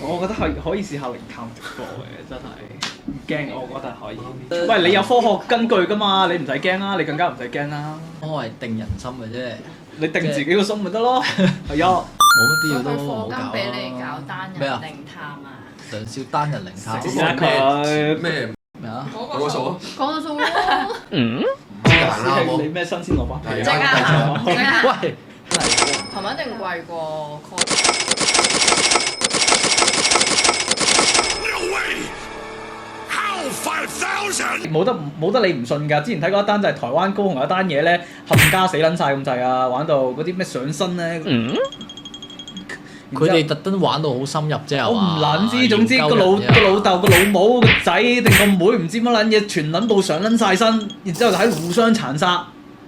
我覺得可以試下零探直播嘅，真係唔驚，我覺得可以。喂，你有科學根據㗎嘛？你唔使驚啦，你更加唔使驚啦。我係定人心嘅啫，你定自己個心咪得咯。係啊，冇乜必要都佢課金冇搞俾你搞啦。單咩啊人靈探啊！梁少單人靈探食死佢咩咩啊？嗰個數？講到數咯，行啦，你咩新鮮蘿蔔皮即啊？刻即刻，喂，係咪一定貴過 call？冇得你唔信㗎。之前睇過一單就係台灣高雄有一單嘢咧，冚家死撚晒咁滯啊！玩到嗰啲咩上身咧，佢哋特登玩到好深入啫，我唔撚知，總之研究個人啫老豆個老母個仔定個妹唔知乜撚嘢，全撚部上撚晒身，然之後就喺互相殘殺，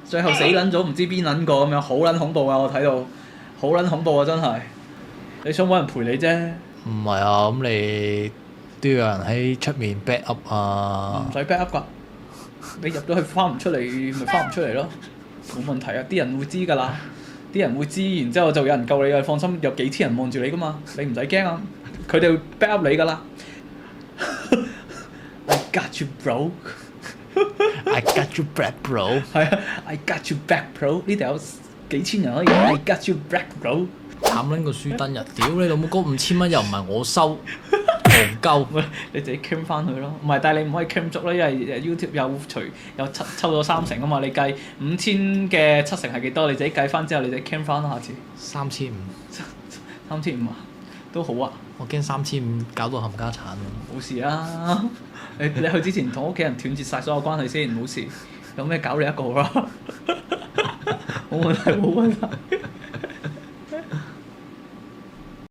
最後死撚咗唔知邊撚個咁樣，好撚恐怖啊！我睇到好撚恐怖啊！真係，你想揾人陪你啫，唔係啊，咁你都要有人喺出面 back up 啊唔。使 back up 㗎。你入咗去翻唔出嚟，咪翻唔出嚟咯，冇問題啊！啲人會知㗎啦，啲人會知，然之後就有人救你啊！放心，有幾千人望住你㗎嘛，你唔使驚啊！佢哋會 back up 你㗎啦。I got you, bro 。 I got you back, bro。係啊，I got you back, bro。呢度有幾千人可以，I got you back, bro。慘撚個書燈日，屌你老母嗰5000蚊又唔係我收，戇鳩。喂，你自己 cam 翻佢咯，唔係，但係你唔可以 cam 足啦，因為 YouTube 有抽咗3成啊嘛，你計5000嘅7成係幾多？你自己計翻之後，你自己 cam 翻啦，下次3500， 3500啊，都好啊，我驚3500搞到冚家產喎。冇事啊。你去之前同屋企人斷絕晒所有關係先，冇事。有咩搞你一個啦，冇問題冇問題。